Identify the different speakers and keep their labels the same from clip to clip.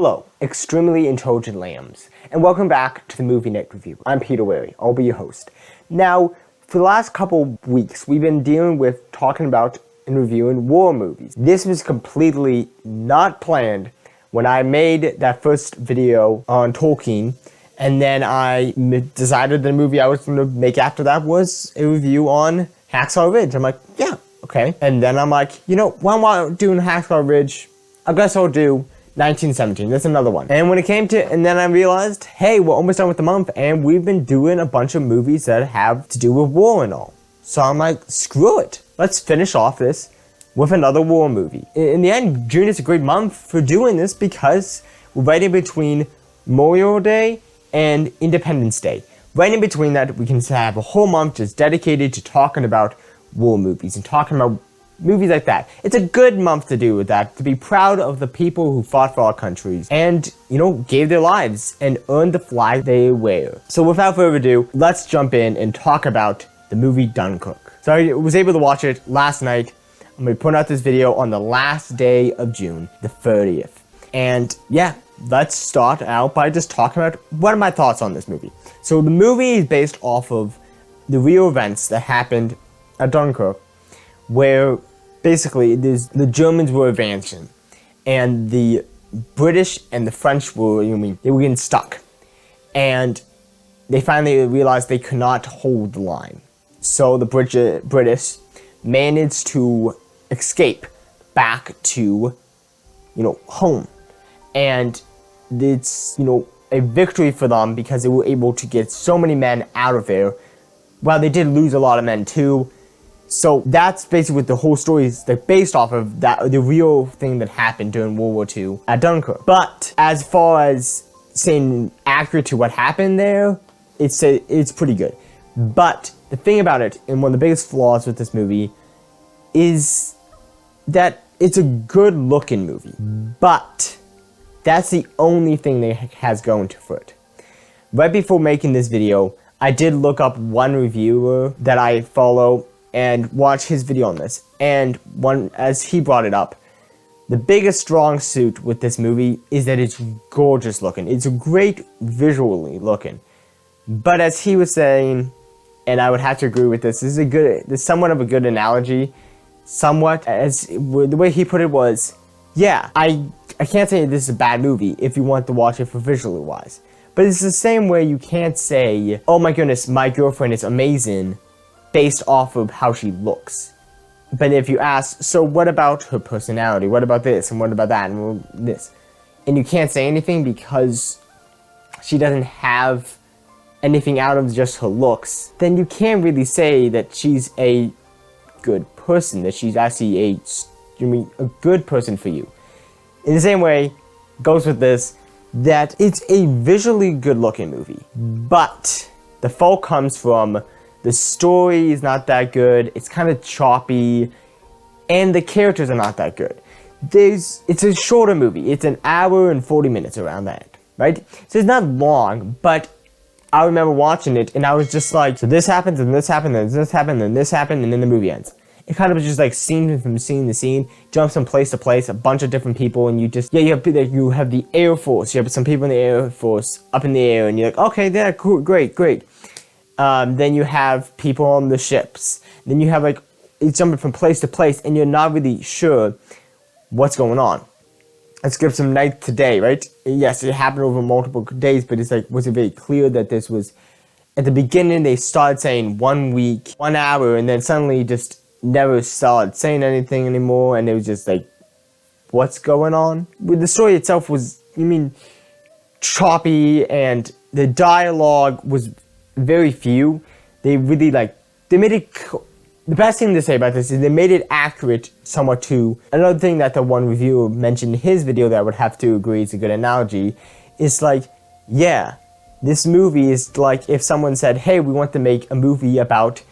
Speaker 1: Hello, extremely intelligent lambs, and welcome back to the Movie Night Review. I'm Peter Wary, I'll be your host. Now, for the last couple weeks, we've been dealing with talking about and reviewing war movies. This was completely not planned when I made that first video on Tolkien, and then I decided the movie I was going to make after that was a review on Hacksaw Ridge. I'm like, yeah, okay. And then I'm like, you know, while I'm doing Hacksaw Ridge, I guess I'll do 1917, that's another one. And when it came to, and then I realized, hey, we're almost done with the month, and we've been doing a bunch of movies that have to do with war and all. So I'm like, screw it. Let's finish off this with another war movie. In the end, June is a great month for doing this because we're right in between Memorial Day and Independence Day. Right in between that, we can have a whole month just dedicated to talking about war movies and talking about movies like that. It's a good month to do with that, to be proud of the people who fought for our countries and, you know, gave their lives and earned the flag they wear. So without further ado, let's jump in and talk about the movie Dunkirk. So I was able to watch it last night. I'm going to put out this video on the last day of June, the 30th. And yeah, let's start out by just talking about what are my thoughts on this movie. So the movie is based off of the real events that happened at Dunkirk, where basically the Germans were advancing and the British and the French were, they were getting stuck. And they finally realized they could not hold the line. So the British managed to escape back to, home. And it's, a victory for them because they were able to get so many men out of there. While they did lose a lot of men too. So that's basically what the whole story is based off of, that the real thing that happened during World War II at Dunkirk. But as far as saying accurate to what happened there, it's pretty good. But the thing about it, and one of the biggest flaws with this movie, is that it's a good looking movie. But that's the only thing that it has going for it. Right before making this video, I did look up one reviewer that I follow and watch his video on this, and as he brought it up, the biggest strong suit with this movie is that it's gorgeous looking. It's great visually looking, but as he was saying, and I would have to agree with this is somewhat of a good analogy, somewhat, as the way he put it was, yeah, I can't say this is a bad movie if you want to watch it for visually wise, but it's the same way you can't say, oh my goodness, my girlfriend is amazing, based off of how she looks. But if you ask, so what about her personality? What about this? And what about that? And this? And you can't say anything because she doesn't have anything out of just her looks. Then you can't really say that she's a good person, that she's actually a good person for you. In the same way, goes with this, that it's a visually good looking movie. But the fault comes from the story is not that good, it's kind of choppy, and the characters are not that good. It's a shorter movie, it's an hour and 40 minutes around that, right? So it's not long, but I remember watching it and I was just like, so this happens and this happened and this happened and this happened and then the movie ends. It kind of was just like scene from scene to scene, jumps from place to place, a bunch of different people, and you have the Air Force, you have some people in the Air Force up in the air, and you're like, okay, yeah, cool, great. Then you have people on the ships. Then you have it's jumping from place to place, and you're not really sure what's going on. Let's give some night to day, right? Yes, it happened over multiple days, but it's was it very clear that this was, at the beginning they started saying 1 week, 1 hour, and then suddenly just never started saying anything anymore, and it was just what's going on? The story itself was, choppy, and the dialogue was very few. They really they made it, the best thing to say about this is they made it accurate somewhat to another thing that the one reviewer mentioned in his video that I would have to agree is a good analogy. It's yeah, this movie is if someone said, hey, we want to make a movie about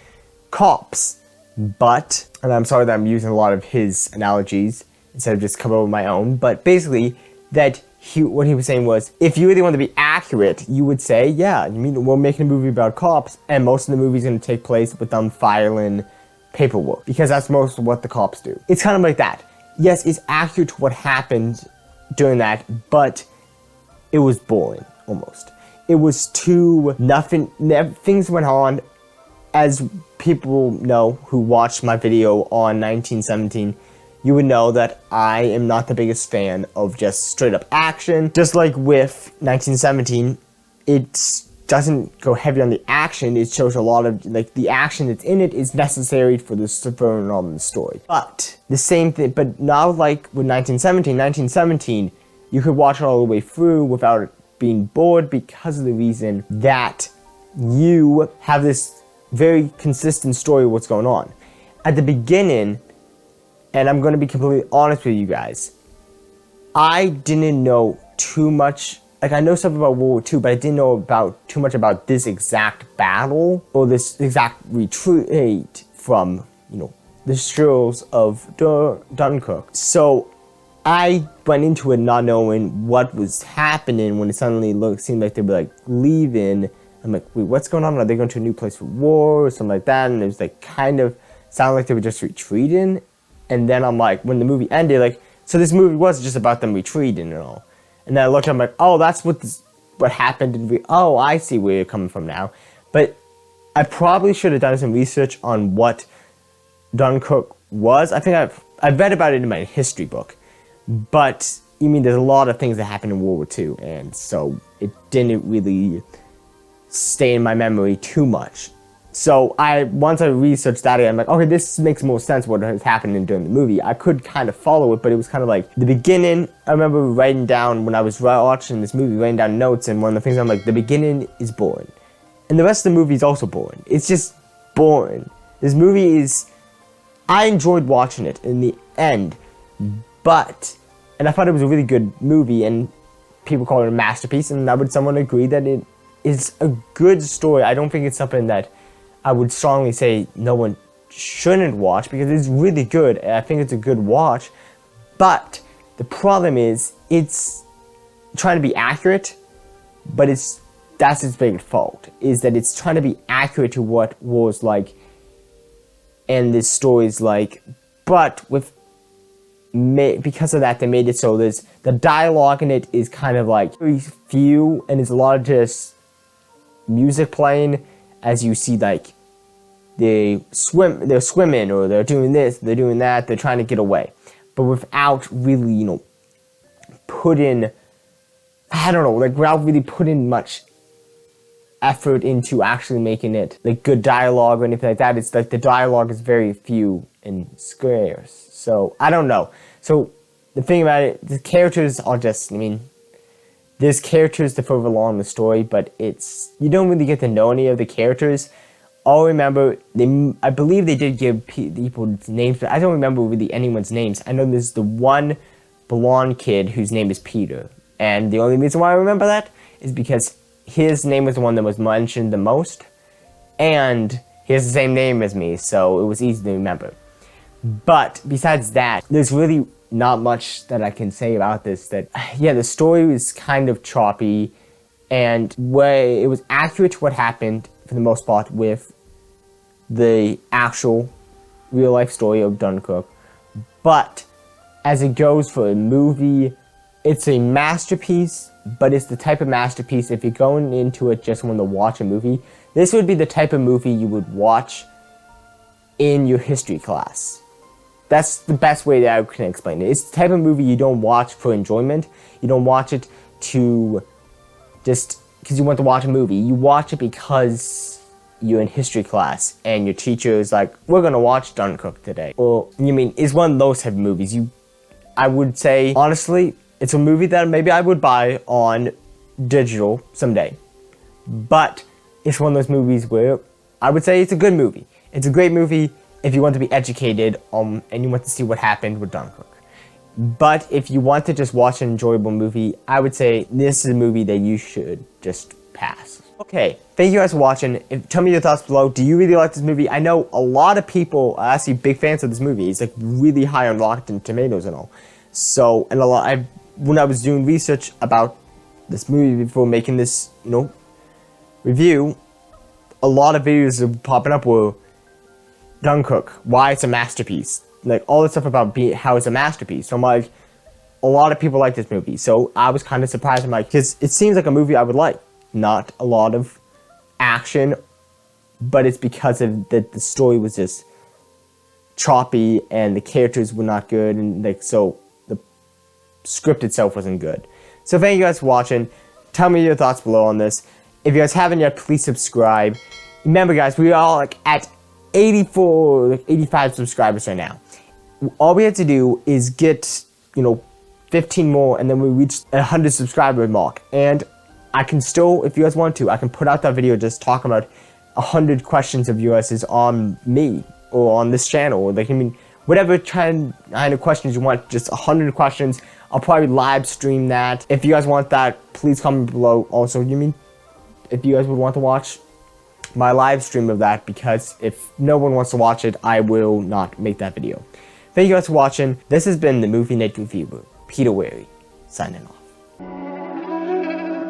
Speaker 1: cops, but, and I'm sorry that I'm using a lot of his analogies instead of just coming up with my own, but basically that what he was saying was, if you really want to be accurate, you would say, yeah, we're making a movie about cops, and most of the movie's going to take place with them filing paperwork, because that's most of what the cops do. It's kind of like that. Yes, it's accurate to what happened during that, but it was boring, almost. It was too, things went on, as people know who watched my video on 1917, you would know that I am not the biggest fan of just straight up action. Just like with 1917, it doesn't go heavy on the action. It shows a lot of, like, the action that's in it is necessary for the Christopher Nolan story. But the same thing, but now like with 1917, you could watch it all the way through without being bored because of the reason that you have this very consistent story of what's going on. At the beginning, and I'm going to be completely honest with you guys, I didn't know too much. Like, I know stuff about World War II, but I didn't know too much about this exact battle or this exact retreat from, the shores of Dunkirk. So I went into it not knowing what was happening when it suddenly seemed like they were like leaving. I'm like, wait, what's going on? Are they going to a new place for war or something like that? And it was like kind of sounded like they were just retreating. And then I'm like, when the movie ended, like, so this movie was just about them retreating and all. And then I looked, I'm like, oh, that's what happened. And oh, I see where you're coming from now. But I probably should have done some research on what Dunkirk was. I think I've read about it in my history book. But, there's a lot of things that happened in World War II. And so it didn't really stay in my memory too much. So once I researched that, I'm like, okay, this makes more sense what has happened during the movie. I could kind of follow it, but it was kind of like the beginning. I remember writing down when I was watching this movie, writing down notes, and one of the things I'm like, the beginning is boring. And the rest of the movie is also boring. It's just boring. This movie I enjoyed watching it in the end, and I thought it was a really good movie, and people call it a masterpiece, and would someone agree that it is a good story? I don't think it's something that I would strongly say no one shouldn't watch, because it's really good. I think it's a good watch, but the problem is it's trying to be accurate, but that's its biggest fault, is that it's trying to be accurate to what war's like and this story's like, but because of that, they made it so the dialogue in it is kind of like very few, and it's a lot of just music playing as you see, like, they're swimming, or they're doing this, they're doing that, they're trying to get away, but without really, without really putting much effort into actually making it like good dialogue or anything like that. It's like the dialogue is very few and scarce. So I don't know. So the thing about it, the characters are just, there's characters to further along the story, but you don't really get to know any of the characters. All I remember, I believe they did give people names, but I don't remember really anyone's names. I know there's the one blonde kid whose name is Peter, and the only reason why I remember that is because his name was the one that was mentioned the most, and he has the same name as me, so it was easy to remember. But besides that, there's really not much that I can say about this. The story was kind of choppy, and it was accurate to what happened for the most part with the actual real life story of Dunkirk. But as it goes for a movie, it's a masterpiece, but it's the type of masterpiece, if you're going into it just wanting to watch a movie, this would be the type of movie you would watch in your history class. That's the best way that I can explain it. It's the type of movie you don't watch for enjoyment. You don't watch it to just because you want to watch a movie. You watch it because you're in history class and your teacher is like, we're going to watch Dunkirk today. Or, it's one of those type of movies. I would say, honestly, it's a movie that maybe I would buy on digital someday. But it's one of those movies where I would say it's a good movie. It's a great movie if you want to be educated and you want to see what happened with Dunkirk. But if you want to just watch an enjoyable movie, I would say this is a movie that you should just pass. Okay, thank you guys for watching. Tell me your thoughts below. Do you really like this movie? I know a lot of people are actually big fans of this movie. It's like really high on Rotten Tomatoes and all. So, and when I was doing research about this movie before making this, review, a lot of videos are popping up were Dunkirk, why it's a masterpiece. Like all this stuff about how it's a masterpiece. So I'm like, a lot of people like this movie, so I was kind of surprised. I'm like, because it seems like a movie I would like. Not a lot of action, but it's because of the story was just choppy and the characters were not good, and like so the script itself wasn't good. So thank you guys for watching. Tell me your thoughts below on this. If you guys haven't yet, please subscribe. Remember guys, we are like at 84, 85 subscribers right now. All we have to do is get, 15 more, and then we reach a 100 subscriber mark. And I can still, if you guys want to, I can put out that video just talking about 100 questions of yours on me or on this channel. Or like, whatever kind of questions you want, just 100 questions. I'll probably live stream that. If you guys want that, please comment below. Also, if you guys would want to watch my live stream of that, because if no one wants to watch it, I will not make that video. Thank you guys for watching. This has been the Movie Night Reviewer, Peter Wary, signing off.